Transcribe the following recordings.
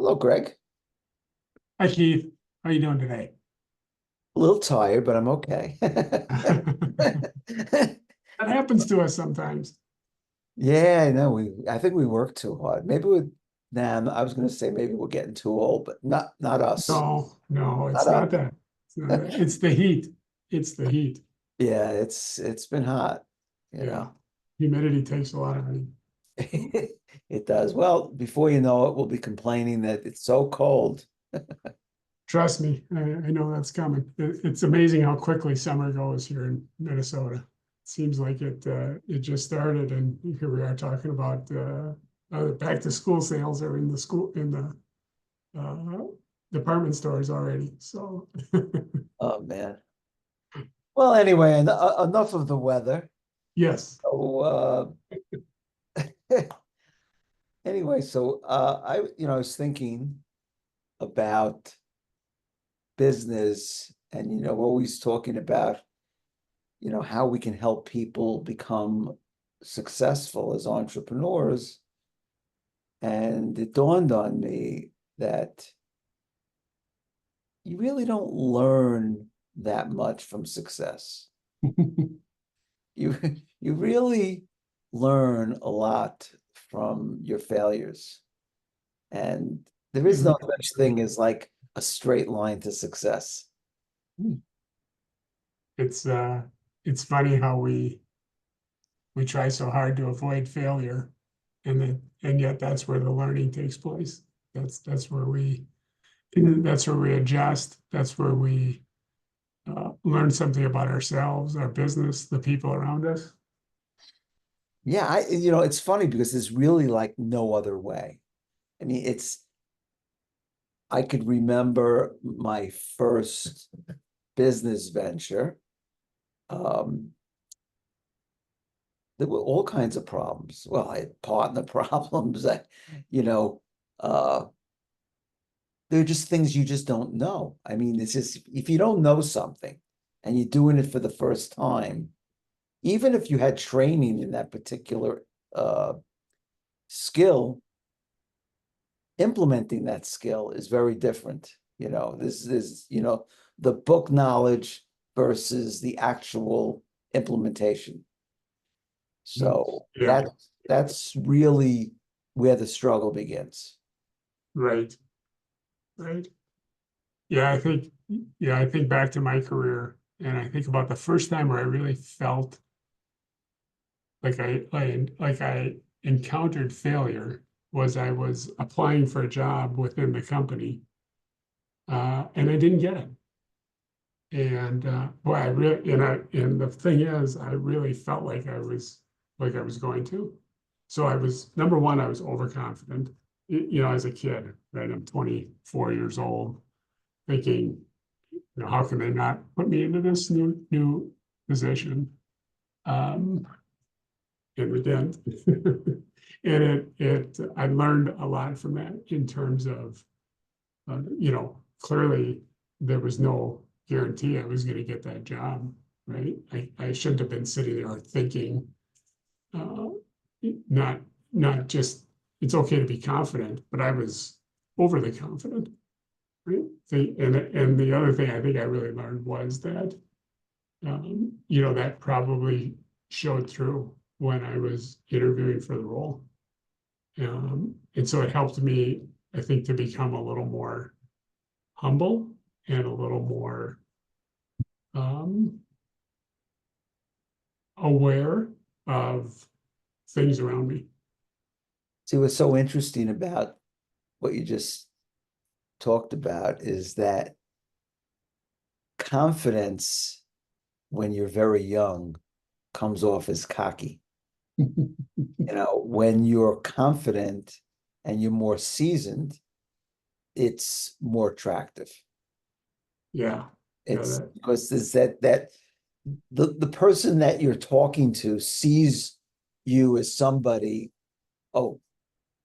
Hello, Greg. Hi Keith, how you doing today? A little tired, but I'm okay. That happens to us sometimes. Yeah, I know. I think we work too hard. Maybe we, nah, I was going to say maybe we're getting too old, but not us. No, no, Not it's us. not that. It's not that. It's the heat. It's the heat. Yeah, it's been hot, you Yeah. know. Humidity takes a lot of me. So, It does. Well, before you know it, we'll be complaining that it's so cold. trust me, I know that's coming. It's amazing how quickly summer goes here in Minnesota. Seems like it just started, and here we are talking about back to school sales are in the uh, department stores already. So Oh man. Well, anyway, enough of the weather. yes. So anyway, I was thinking about business and we're always talking about how we can help people become successful as entrepreneurs, and it dawned on me that you really don't learn that much from success. you you really learn a lot from your failures, and there You is no really such thing as like a straight line to success. do. It's it's funny how we try so hard to avoid failure, and yet that's where the learning takes place. That's where we adjust. That's where we learn something about ourselves, our business, the people around us. Yeah, it's funny because there's really like no other way. I mean, I could remember my first business venture. Um, there were all kinds of problems. Well, I had partner problems. You know, uh, they're just things you just don't know. I mean, it's just if you don't know something and you're doing it for the first time, even if you had training in that particular skill, implementing that skill is very different. This is, the book knowledge versus the actual implementation. So Yeah, that's really where the struggle begins. right, right. Yeah, I think back to my career, and I think about the first time where I really felt like I encountered failure was I was applying for a job within the company, and I didn't get it. And boy, I really and the thing is, I really felt like I was going to. So I was number one, I was overconfident. As a kid, right? I'm 24 years old, thinking, how can they not put me into this new position? Um, and we didn't. And I learned a lot from that in terms of, clearly there was no guarantee I was going to get that job, right? I shouldn't have been sitting there thinking, uh, not not just it's okay to be confident, but I was overly confident, right? And the other thing I think I really learned was that, that probably showed through when I was interviewing for the role. And so it helped me, I think, to become a little more humble and a little more um, aware of things around me. See, what's so interesting about what you just talked about is that confidence when you're very young comes off as cocky. When you're confident and you're more seasoned, it's more attractive. Yeah, yeah, It's because there's that the person that you're talking to sees you as somebody, oh,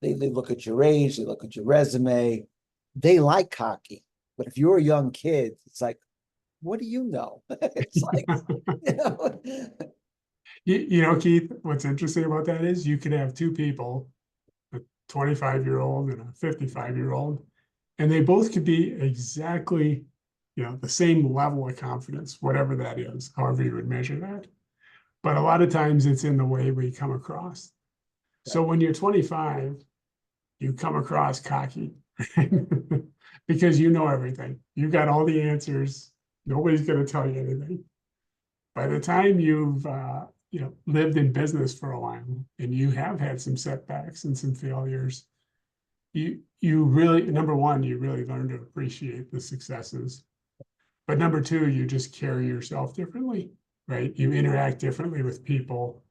they look at your age, they look at your resume, they like cocky. But if you're a young kid, it's like, what do you know? It's like, you know, Keith, what's interesting about that is you could have two people, 25-year-old and a 55-year-old, and they both could be exactly, the same level of confidence, whatever that is, however you would measure that. But a lot of times it's in the way we come across. So when you're 25, you come across cocky because you know everything. You got all the answers. Nobody's going to tell you anything. By the time you've lived in business for a while and you have had some setbacks and some failures, you really, number one, you really learn to appreciate the successes. But number two, you just carry yourself differently, right? You interact differently with people.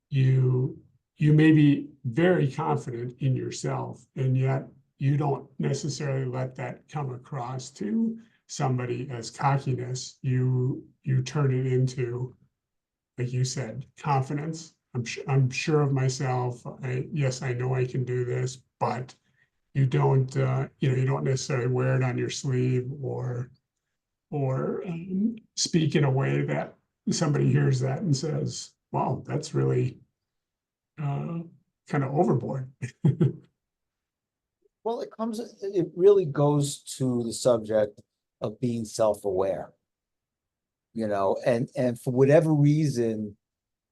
You may be very confident in yourself, and yet you don't necessarily let that come across to somebody as cockiness. You turn it into, like you said, confidence. I'm sure of myself. Yes, I know I can do this, but you don't you don't necessarily wear it on your sleeve or speak in a way that somebody hears that and says, "Wow, that's really kind of overboard." Well, it really goes to the subject of being self-aware, and for whatever reason,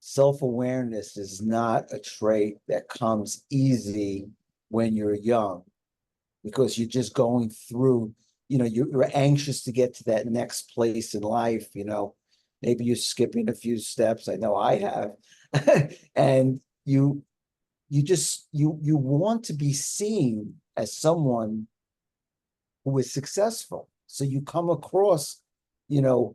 self-awareness is not a trait that comes easy when you're young, because you're just going through, you're anxious to get to that next place in life, maybe you're skipping a few steps. I know I have. And you want to be seen as someone who is successful. So you come across, part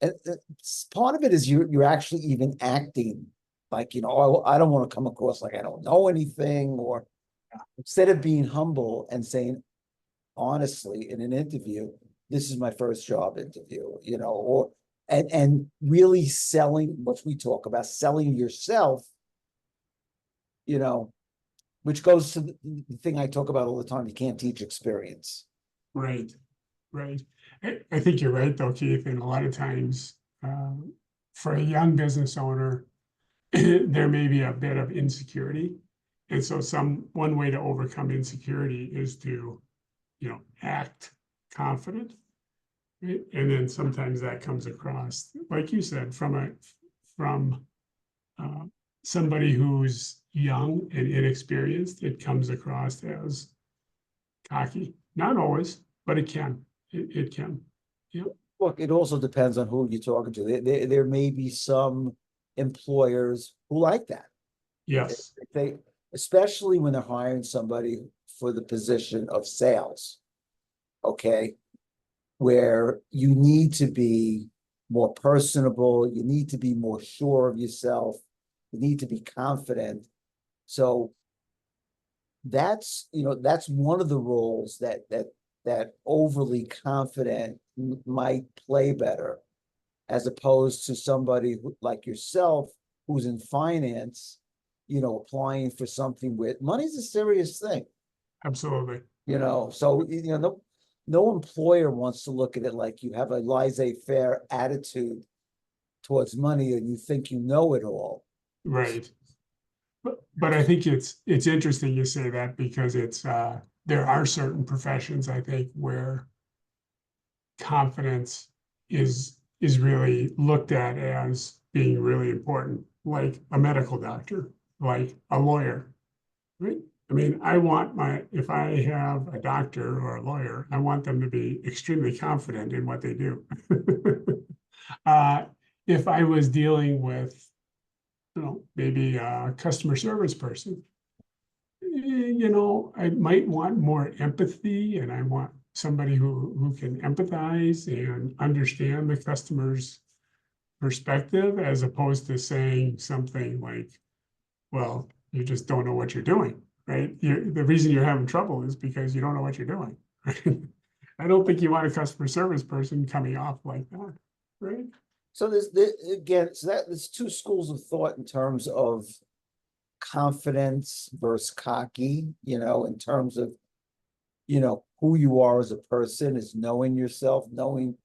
of it is you're actually even acting like, I don't want to come across like I don't know anything, or instead of being humble and saying honestly in an interview, this is my first job interview, or and really selling what we talk about, selling yourself, which goes to the thing I talk about all the time. You can't teach experience. Right, right. I think you're right, though, Keith. And a lot of times, for a young business owner, there may be a bit of insecurity. And so one way to overcome insecurity is to, act confident. Right? And then sometimes that comes across, like you said, from somebody who's young and inexperienced, it comes across as cocky. Not always, but it can. It can. Yeah. Look, it also depends on who you're talking to. There may be some employers who like that. Yes. They, especially when they're hiring somebody for the position of sales, okay, where you need to be more personable, you need to be more sure of yourself, you need to be confident. So that's one of the roles that overly confident might play better, as opposed to somebody like yourself who's in finance, applying for something with money's a serious thing. Absolutely. So no employer wants to look at it like you have a laissez-faire attitude towards money and you think you know it all. Right. But I think it's interesting you say that, because it's there are certain professions, I think, where confidence is really looked at as being really important, like a medical doctor, like a lawyer, right? I mean, if I have a doctor or a lawyer, I want them to be extremely confident in what they do. If I was dealing with, maybe a customer service person, I might want more empathy, and I want somebody who can empathize and understand the customer's perspective, as opposed to saying something like, well, you just don't know what you're doing, right? The reason you're having trouble is because you don't know what you're doing. Right? I don't think you want a customer service person coming off like that, right? So there's two schools of thought in terms of confidence versus cocky, in terms of, who you are as a person is knowing yourself, knowing,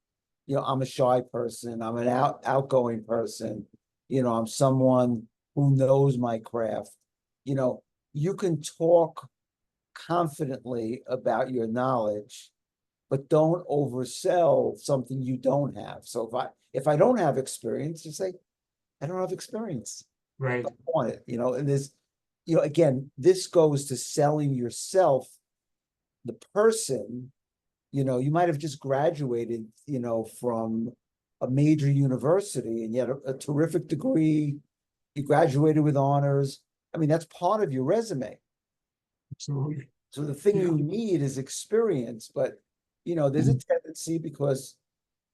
I'm a shy person, I'm an outgoing person, I'm someone who knows my craft. You can talk confidently about your knowledge, but don't oversell something you don't have. So if I don't have experience, you say, I don't have experience. I Right. don't want it, and there's, again, this goes to selling yourself, the person, you might have just graduated, from a major university and you had a terrific degree, you graduated with honors. I mean, that's part of your resume. Absolutely. So the thing Yeah. you need is experience, but there's a tendency because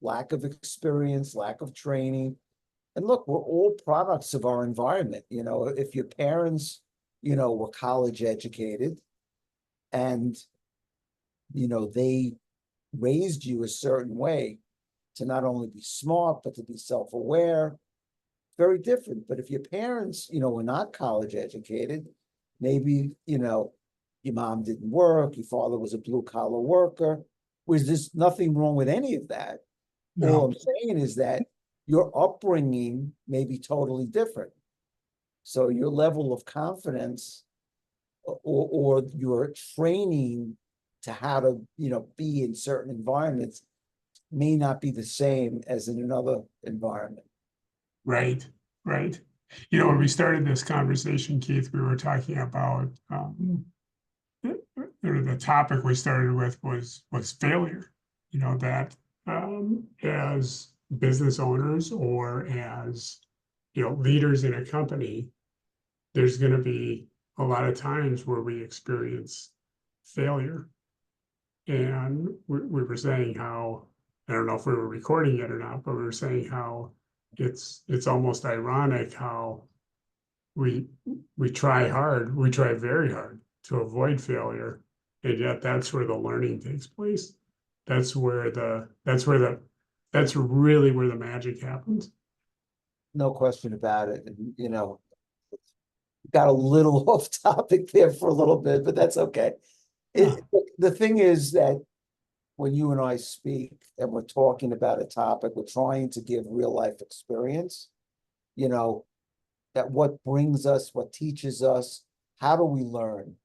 lack of experience, lack of training. And look, we're all products of our environment. If your parents, were college educated and, they raised you a certain way to not only be smart, but to be self-aware, very different. But if your parents, were not college educated, maybe, your mom didn't work, your father was a blue collar worker, was there's nothing wrong with any of that. All No. I'm saying is that your upbringing may be totally different. So your level of confidence or your training to how to, be in certain environments may not be the same as in another environment. Right. Right. When we started this conversation, Keith, we were talking about the topic we started with was failure. That as business owners or as leaders in a company, there's going to be a lot of times where we experience failure. And we were saying how, I don't know if we were recording it or not, but we were saying how it's almost ironic how we try hard, we try very hard to avoid failure, and yet that's where the learning takes place. That's really where the magic happens. No question about it. And, got a little off topic there for a little bit, but that's okay. Yeah. The thing is that when you and I speak and we're talking about a topic, we're trying to give real life experience, that what brings us, what teaches us, how do we learn?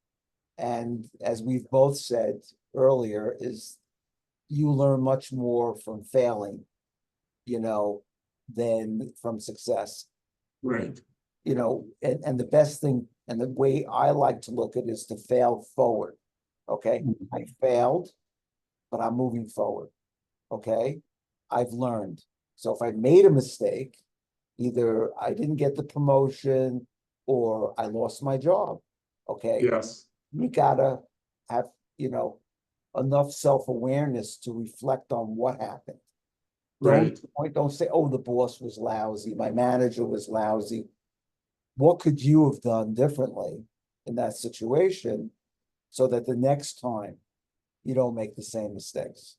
And as we've both said earlier, is you learn much more from failing, than from success. Right. And the best thing and the way I like to look at it is to fail forward. Okay. I failed, but I'm moving forward. Okay. I've learned. So if I made a mistake, either I didn't get the promotion or I lost my job. Okay. Yes. You gotta have, enough self-awareness to reflect on what happened. Right. Don't say, oh, the boss was lousy, my manager was lousy. What could you have done differently in that situation so that the next time you don't make the same mistakes?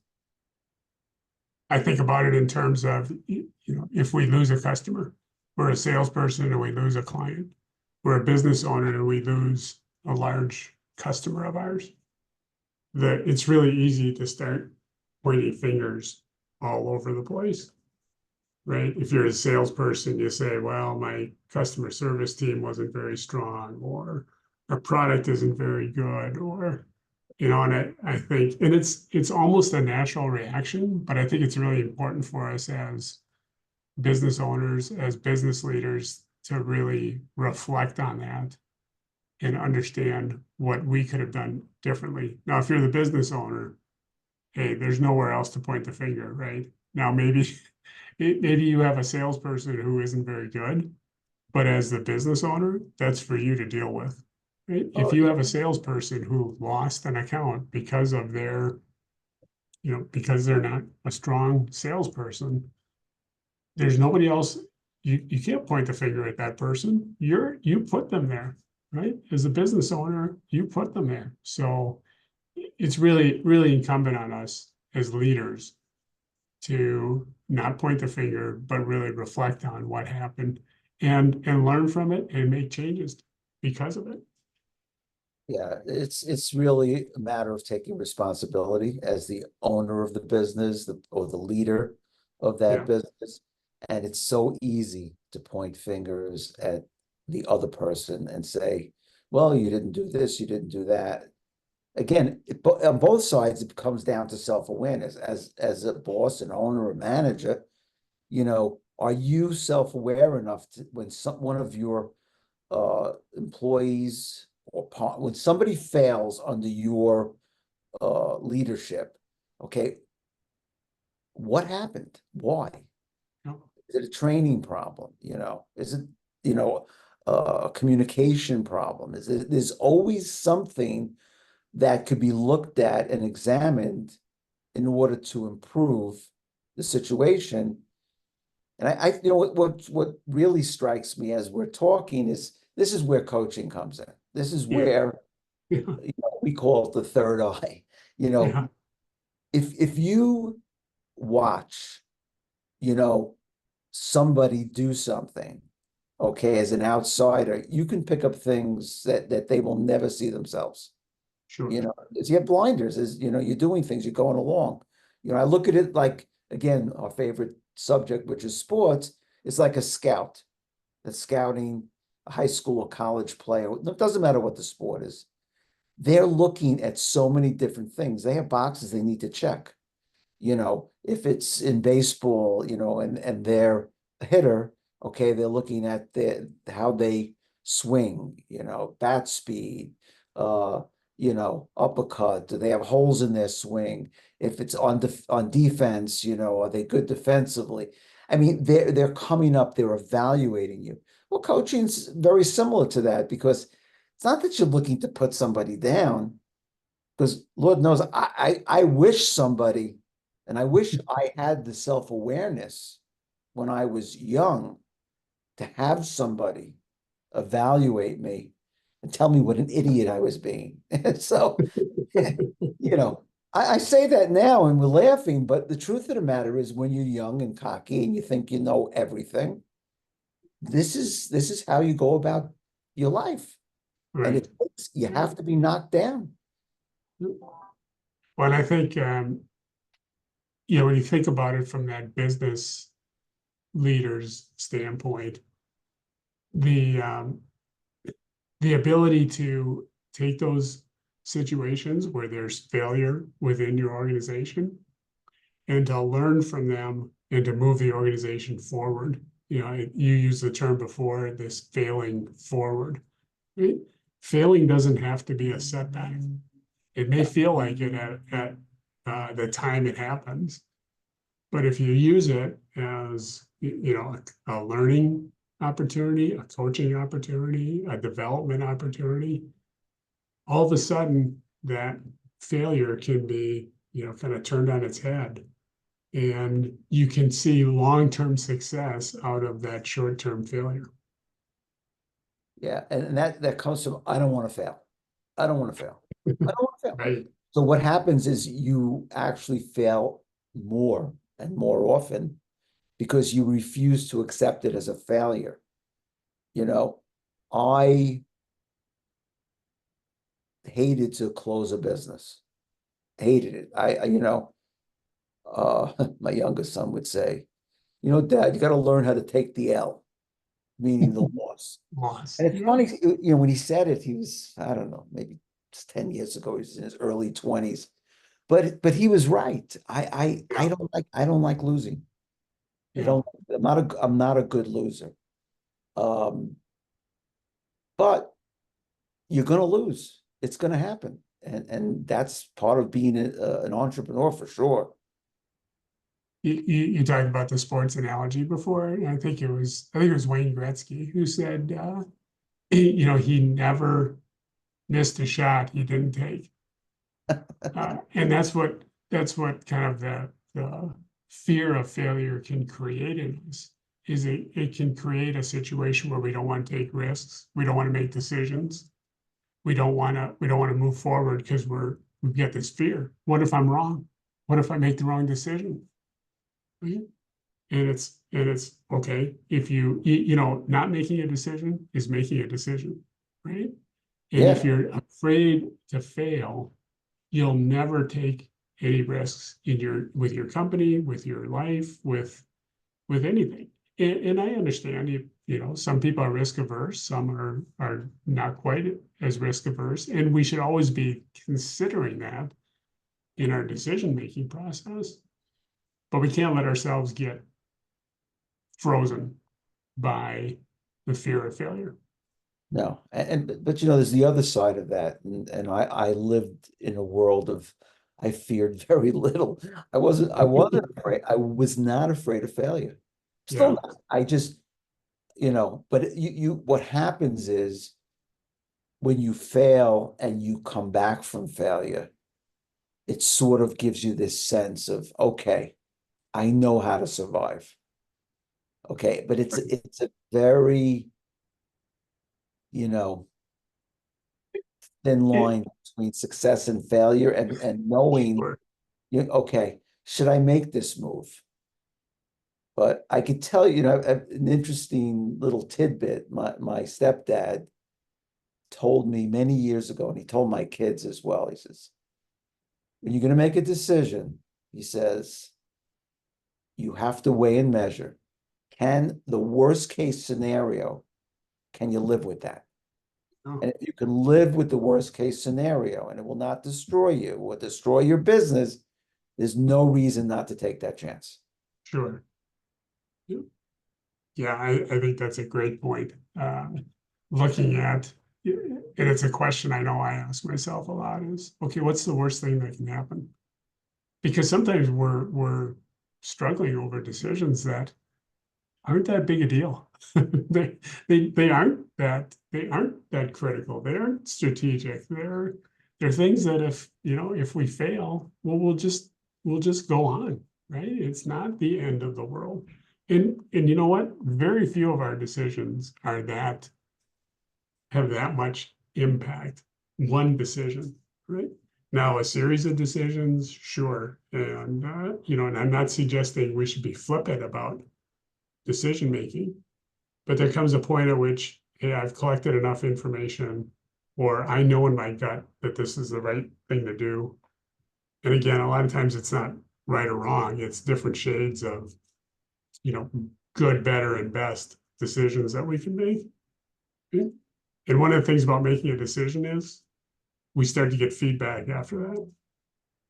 I think about it in terms of, if we lose a customer, we're a salesperson and we lose a client, we're a business owner and we lose a large customer of ours, that it's really easy to start pointing fingers all over the place, right? If you're a salesperson, you say, well, my customer service team wasn't very strong, or our product isn't very good, or and I think, and it's almost a natural reaction, but I think it's really important for us as business owners, as business leaders, to really reflect on that and understand what we could have done differently. Now, if you're the business owner, hey, there's nowhere else to point the finger, right? Now, maybe you have a salesperson who isn't very good, but as the business owner, that's for you to deal with. Right? If Oh, you yeah. have a salesperson who lost an account because of because they're not a strong salesperson, there's nobody else. You can't point the finger at that person. You put them there, right? As a business owner, you put them there. So it's really incumbent on us as leaders to not point the finger, but really reflect on what happened and learn from it and make changes because of it. Yeah, it's really a matter of taking responsibility as the owner of the business, or the leader of that Yeah. business. And it's so easy to point fingers at the other person and say, well, you didn't do this, you didn't do that. again, on both sides, it comes down to self-awareness. As a boss, an owner, a manager, are you self-aware enough to, when one of your employees or when somebody fails under your leadership, okay, what happened? Why? No. Is it a training problem? Is it, a communication problem? There's always something that could be looked at and examined in order to improve the situation. And what really strikes me as we're talking is this is where coaching comes in. This is Yeah. where Yeah. we call it the third eye. Yeah. If you watch, somebody do something, okay, as an outsider, you can pick up things that they will never see themselves. Sure. As you have blinders, you're doing things, you're going along. I look at it like, again, our favorite subject, which is sports. It's like a scout that's scouting a high school or college player. It doesn't matter what the sport is. They're looking at so many different things. They have boxes they need to check. If it's in baseball, and they're a hitter, okay, they're looking at how they swing, bat speed, uppercut. Do they have holes in their swing? If it's on defense, are they good defensively? I mean, they're coming up, they're evaluating you. Well, coaching's very similar to that because it's not that you're looking to put somebody down, because Lord knows I wish somebody, and I wish I had the self-awareness when I was young to have somebody evaluate me and tell me what an idiot I was being. So, I say that now and we're laughing, but the truth of the matter is when you're young and cocky and you think you know everything, this is how you go about your life. And Right. you have to be knocked down. Well, I think, when you think about it from that business leader's standpoint, the ability to take those situations where there's failure within your organization and to learn from them and to move the organization forward. You used the term before, this failing forward. Right? Failing doesn't have to be a setback. It may feel like it at the time it happens, but if you use it as a learning opportunity, a coaching opportunity, a development opportunity, all of a sudden that failure can be kind of turned on its head, and you can see long-term success out of that short-term failure. Yeah, and that comes from I don't want to fail. I don't want to fail. I don't want to fail. Right. So what happens is you actually fail more and more often because you refuse to accept it as a failure. I hated to close a business. Hated it. My youngest son would say, Dad, you got to learn how to take the L, meaning the loss. Loss. And it's Yeah. funny, when he said it, he was, I don't know, maybe it's 10 years ago, he was in his early 20s. But he was right. I don't like losing. Yeah. I'm not a good loser. Um, but you're gonna lose. It's gonna happen. And that's part of being an entrepreneur for sure. You talked about the sports analogy before. And I think it was Wayne Gretzky who said, he never missed a shot he didn't take. And that's what kind of the fear of failure can create in us, is it can create a situation where we don't want to take risks, we don't want to make decisions, we don't want to move forward because we've got this fear. What if I'm wrong? What if I make the wrong decision? Right? And it's okay if not making a decision is making a decision, right? And if Yeah, you're afraid to fail, you'll never take any risks with your company, with your life, with anything. And I understand some people are risk averse, some are not quite as risk averse, and we should always be considering that in our decision-making process. But we can't let ourselves get frozen by the fear of failure. No, but there's the other side of that, and I lived in a world of I feared very little. I wasn't afraid. I was not afraid of failure. Still Yeah, not. I just, but what happens is when you fail and you come back from failure, it sort of gives you this sense of, okay, I know how to survive. Okay, but it's a very, you know, thin it, line between success and failure and knowing, sure. okay, should I make this move? But I could tell an interesting little tidbit. My stepdad told me many years ago, and he told my kids as well. He says, when you're going to make a decision, he says, you have to weigh and measure. Can the worst case scenario, can you live with that? Oh, And if you can live with the worst case scenario and it will not destroy you or destroy your business, there's no reason not to take that chance. sure. Yeah, I think that's a great point. Looking at, and it's a question I know I ask myself a lot is, okay, what's the worst thing that can happen? Because sometimes we're struggling over decisions that aren't that big a deal. They aren't that critical. They aren't strategic. They're things that if we fail, well, we'll just go on, right? It's not the end of the world. And you know what? Very few of our decisions are that have that much impact. One decision, right? Now, a series of decisions, sure. And I'm not suggesting we should be flippant about decision making, but there comes a point at which, hey, I've collected enough information, or I know in my gut that this is the right thing to do. And again, a lot of times it's not right or wrong, it's different shades of, good, better, and best decisions that we can make. And one of the things about making a decision is we start to get feedback after that.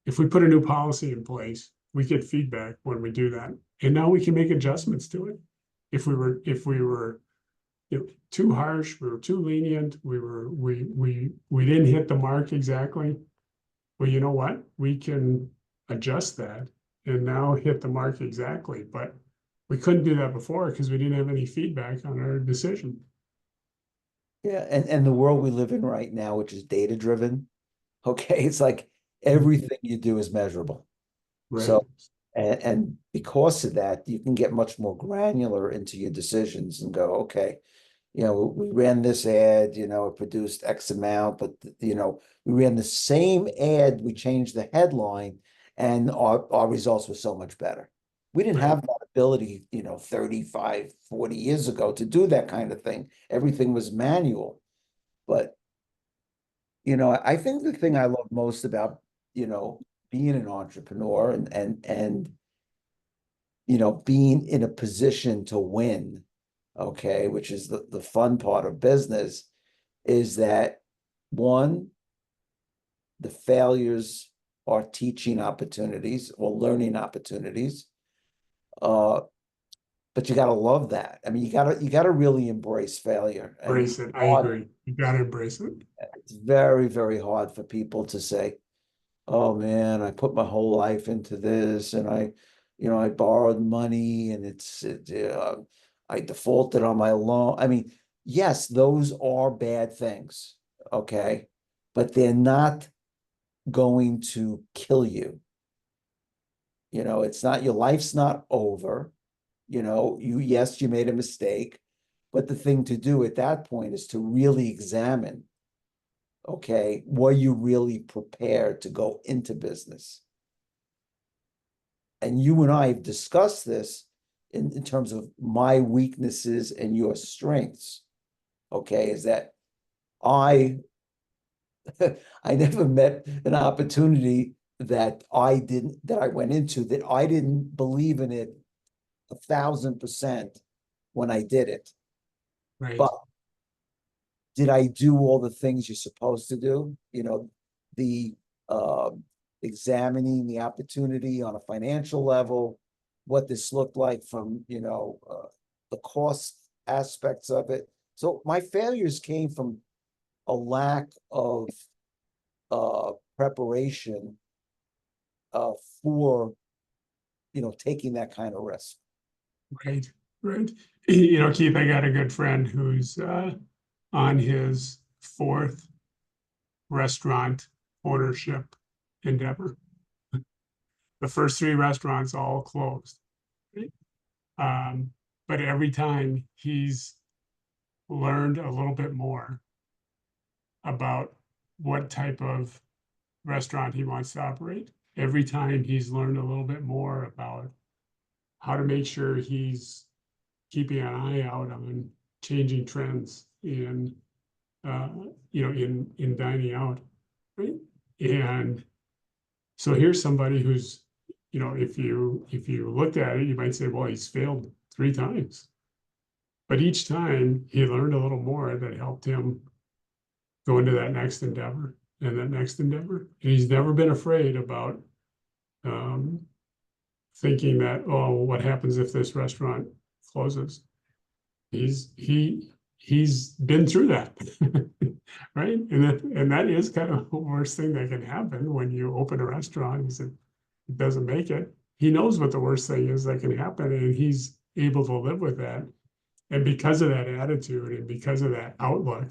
If we put a new policy in place, we get feedback when we do that. And now we can make adjustments to it. If we were too harsh, we were too lenient, we didn't hit the mark exactly. Well, you know what? We can adjust that and now hit the mark exactly. But we couldn't do that before because we didn't have any feedback on our decision. Yeah, and the world we live in right now, which is data driven, okay, it's like everything you do is measurable. Right. So, and because of that, you can get much more granular into your decisions and go, okay, we ran this ad, it produced X amount, but we ran the same ad, we changed the headline, and our results were so much better. We didn't Right. have that ability, 35, 40 years ago to do that kind of thing. Everything was manual. But, I think the thing I love most about, being an entrepreneur and being in a position to win, okay, which is the fun part of business, is that one, the failures are teaching opportunities or learning opportunities. But you gotta love that. I mean, you gotta really embrace failure. And Embrace it. I agree. You got to embrace it. it's very, very hard for people to say, oh man, I put my whole life into this and I borrowed money and I defaulted on my loan. I mean, yes, those are bad things, okay? But they're not going to kill you. It's not, your life's not over. Yes, you made a mistake, but the thing to do at that point is to really examine, okay, were you really prepared to go into business? And you and I have discussed this in terms of my weaknesses and your strengths. Okay, is that I I never met an opportunity that I went into that I didn't believe in it 1,000% when I did it. right, but did I do all the things you're supposed to do? You know, the examining the opportunity on a financial level, what this looked like from, the cost aspects of it. So my failures came from a lack of preparation for, taking that kind of risk. right, right. You know, Keith, I got a good friend who's on his fourth restaurant ownership endeavor. The first three restaurants all closed. Right? But every time he's learned a little bit more about what type of restaurant he wants to operate. Every time he's learned a little bit more about how to make sure he's keeping an eye out on changing trends in in dining out, right? And so here's somebody who's, if you looked at it, you might say, well, he's failed 3 times. But each time he learned a little more that helped him go into that next endeavor and that next endeavor. And he's never been afraid about thinking that, oh, what happens if this restaurant closes? He's been through that, right? And that is kind of the worst thing that can happen when you open a restaurant. He said it doesn't make it. He knows what the worst thing is that can happen, and he's able to live with that. And because of that attitude and because of that outlook,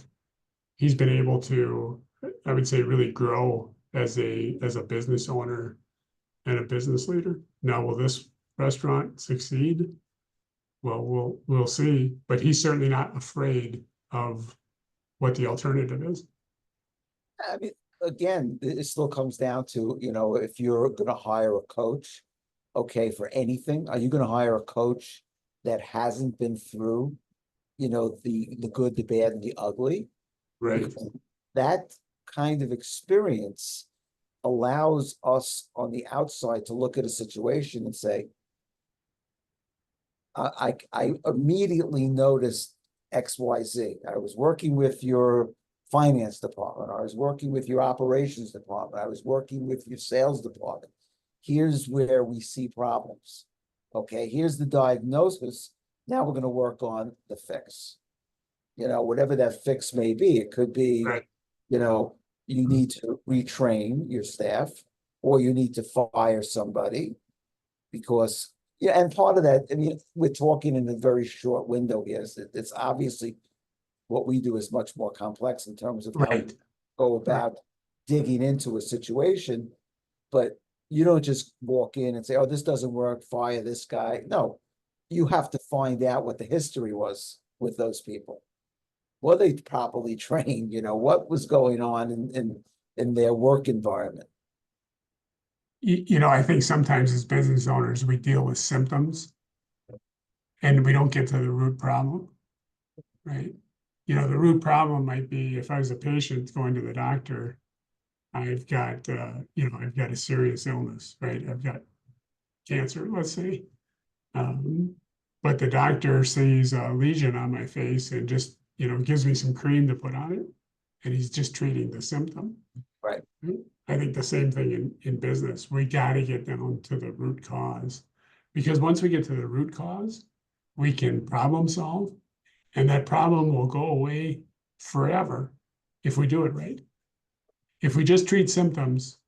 he's been able to, I would say, really grow as a business owner and a business leader. Now, will this restaurant succeed? Well, we'll see. But he's certainly not afraid of what the alternative is. I mean, again, it still comes down to, if you're going to hire a coach, okay, for anything, are you going to hire a coach that hasn't been through, the good, the bad, and the ugly? Right. Because that kind of experience allows us on the outside to look at a situation and say, I immediately noticed XYZ. I was working with your finance department. I was working with your operations department. I was working with your sales department. Here's where we see problems. Okay, here's the diagnosis. Now we're going to work on the fix. Whatever that fix may be. It could be, Right. You need to retrain your staff, or you need to fire somebody because, and part of that, I mean, we're talking in a very short window here. It's obviously what we do is much more complex in terms of how we Right. go about digging into a situation, but you don't just walk in and say, oh, this doesn't work, fire this guy. No, you have to find out what the history was with those people. Were they properly trained? What was going on in their work environment? I think sometimes as business owners, we deal with symptoms and we don't get to the root problem, right? The root problem might be if I was a patient going to the doctor, I've got, I've got a serious illness, right? I've got cancer, let's say. But the doctor sees a lesion on my face and just, gives me some cream to put on it. And he's just treating the symptom. Right. I think the same thing in business. We got to get down to the root cause, because once we get to the root cause, we can problem solve, and that problem will go away forever if we do it right. If we just treat symptoms,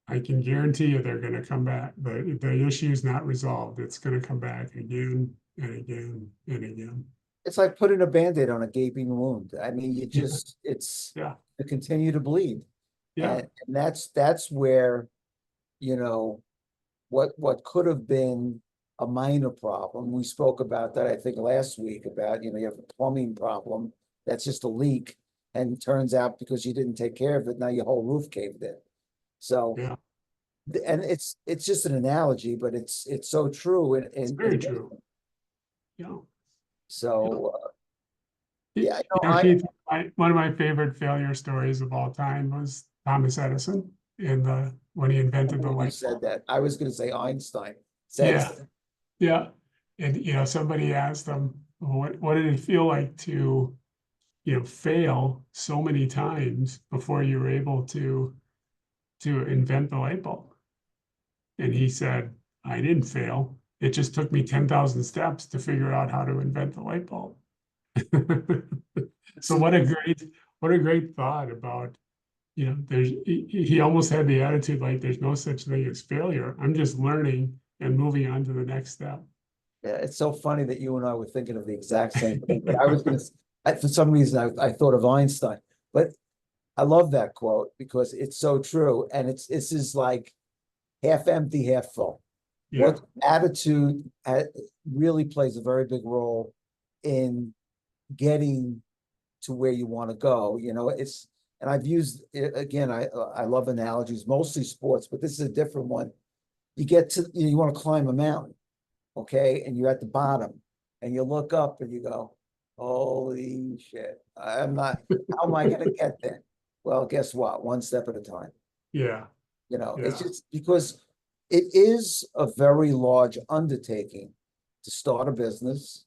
I can guarantee you they're going to come back. The issue is not resolved. It's going to come back again and again and again. It's like putting a Band-Aid on a gaping wound. I mean, it's Yeah. to continue to bleed. Yeah. And that's where, what could have been a minor problem. We spoke about that, I think, last week about, you have a plumbing problem. That's just a leak. And it turns out because you didn't take care of it, now your whole roof caved in. So, Yeah. and it's just an analogy, but it's so true. It's very true. Yeah. So, Keith, one of my favorite failure stories of all time was Thomas Edison when he invented the light said bulb. that. I was going to say Einstein. Yeah. And somebody asked him, what did it feel like to, fail so many times before you were able to invent the light bulb? And he said, I didn't fail. It just took me 10,000 steps to figure out how to invent the light bulb. So what a great thought about, he almost had the attitude like there's no such thing as failure. I'm just learning and moving on to the next step. Yeah, it's so funny that you and I were thinking of the exact same thing, but I was gonna, for some reason, I thought of Einstein, but I love that quote because it's so true, and this is like half empty, half full. Yeah, What attitude really plays a very big role in getting to where you want to go. And I've used it again. I love analogies, mostly sports, but this is a different one. You get to you want to climb a mountain, okay, and you're at the bottom, and you look up and you go, "Holy shit! I'm not. How am I going to get there?" Well, guess what? One step at a time. yeah, It's yeah, just because it is a very large undertaking to start a business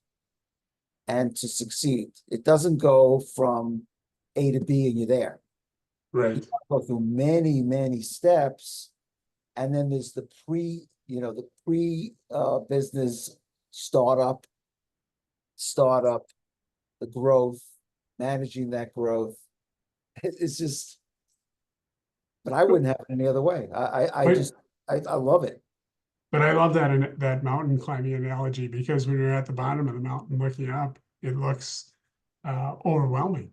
and to succeed. It doesn't go from A to B and you're there. You right. go through many, many steps. And then there's the business startup, the growth, managing that growth. It's just, but I wouldn't have it any other way. But I love it. but I love that mountain climbing analogy, because when you're at the bottom of the mountain looking up, it looks overwhelming.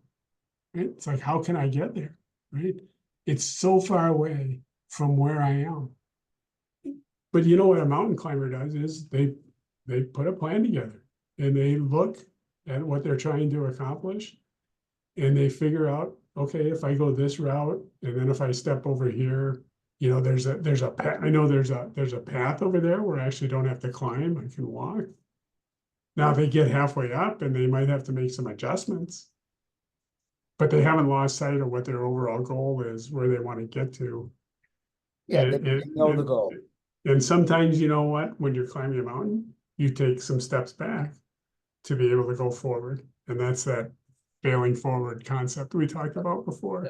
Right? It's like, how can I get there? Right? It's so far away from where I am. But you know what a mountain climber does is they put a plan together, and they look at what they're trying to accomplish, and they figure out, okay, if I go this route, and then if I step over here, there's a path. I know there's a path over there where I actually don't have to climb. I can walk. Now they get halfway up and they might have to make some adjustments, but they haven't lost sight of what their overall goal is, where they want to get to. Yeah, And, they know the goal. and sometimes, you know what, when you're climbing a mountain, you take some steps back to be able to go forward. And that's that failing forward concept we talked about before.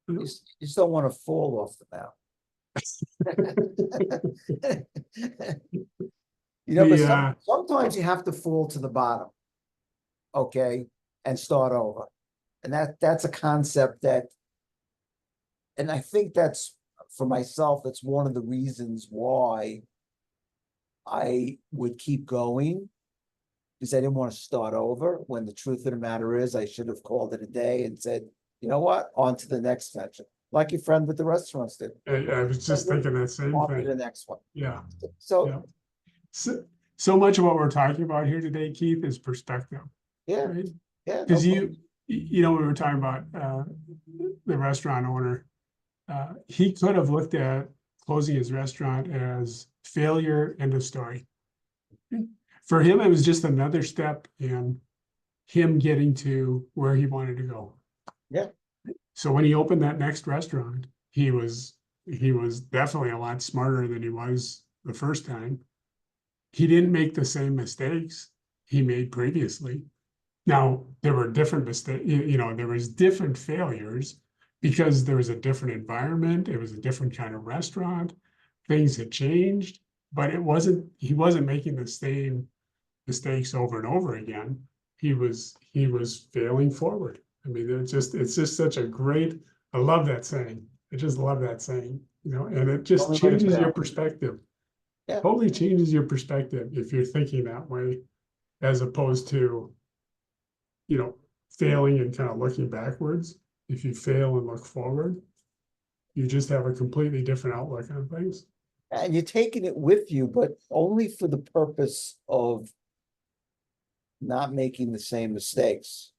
You just don't want to fall off the mountain. But sometimes you have to fall to the bottom, okay, and start over. And that's a concept and I think that's, for myself, that's one of the reasons why I would keep going, because I didn't want to start over, when the truth of the matter is I should have called it a day and said, you know what, on to the next venture, like your friend with the restaurants did. I was just thinking that same On to thing. the next one. Yeah. So, Yeah. So much of what we're talking about here today, Keith, is perspective, yeah, right? yeah. Because we were talking about the restaurant owner. He could have looked at closing his restaurant as failure, end of story. For him, it was just another step in him getting to where he wanted to go. Yeah. So when he opened that next restaurant, he was definitely a lot smarter than he was the first time. He didn't make the same mistakes he made previously. Now, there were different mistakes, there was different failures because there was a different environment. It was a different kind of restaurant. Things had changed, but he wasn't making the same mistakes over and over again. He was failing forward. I mean, it's just such a great, I love that saying. I just love that saying, and it just changes your perspective. Yeah. Totally changes your perspective if you're thinking that way, as opposed to, failing and kind of looking backwards. If you fail and look forward, you just have a completely different outlook on things. And you're taking it with you, but only for the purpose of not making the same mistakes.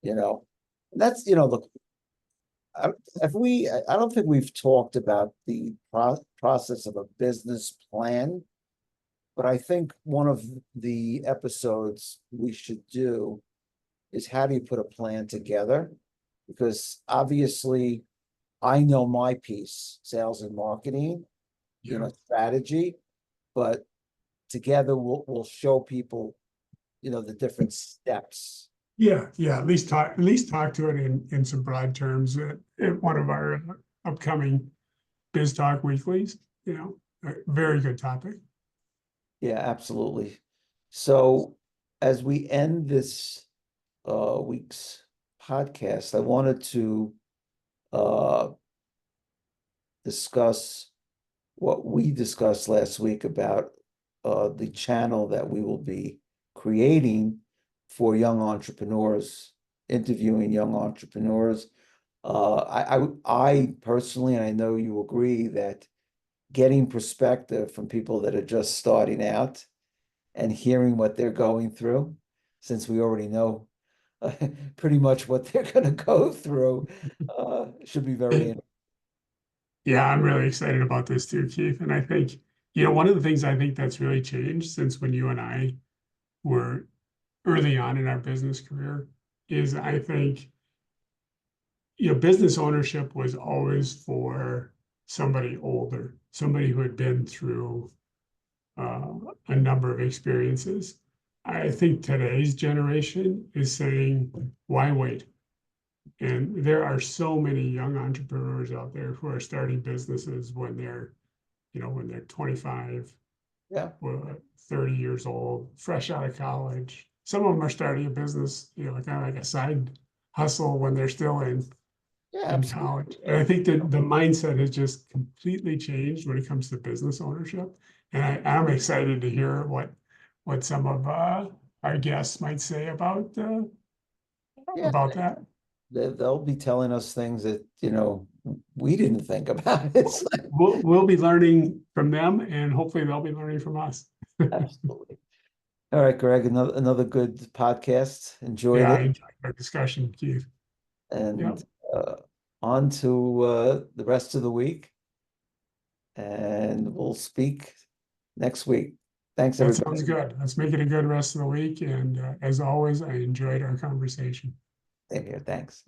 That's, look, I don't think we've talked about the process of a business plan, but I think one of the episodes we should do is, how do you put a plan together? Because obviously I know my piece, sales and marketing, strategy, but together we'll show people the different steps. Yeah, at least talk to it in some broad terms at one of our upcoming BizTalk weeklies, a very good topic. Yeah, absolutely. So as we end this week's podcast, I wanted to uh discuss what we discussed last week about the channel that we will be creating for young entrepreneurs, interviewing young entrepreneurs. I personally, and I know you agree, that getting perspective from people that are just starting out and hearing what they're going through, since we already know pretty much what they're going to go through, should be very interesting. Yeah, I'm really excited about this too, Keith. And I think, one of the things I think that's really changed since when you and I were early on in our business career is I think, business ownership was always for somebody older, somebody who had been through a number of experiences. I think today's generation is saying, why wait? And there are so many young entrepreneurs out there who are starting businesses when they're 25 Yeah, or 30 years old, fresh out of college. Some of them are starting a business, kind of like a side hustle when they're still yeah, in absolutely. college. And I think that the mindset has just completely changed when it comes to business ownership. And I'm excited to hear what some of our guests might say about Yeah, that. they'll be telling us things that, we didn't think about. It's like, We'll be learning from them, and hopefully they'll be learning from us. absolutely. All right, Greg, another good podcast. Enjoyed Yeah, I it. enjoyed our discussion, Keith. Yeah, And on to the rest of the week. And we'll speak next week. Thanks, that everybody. sounds good. Let's make it a good rest of the week. And as always, I enjoyed our conversation. Same here. Thanks.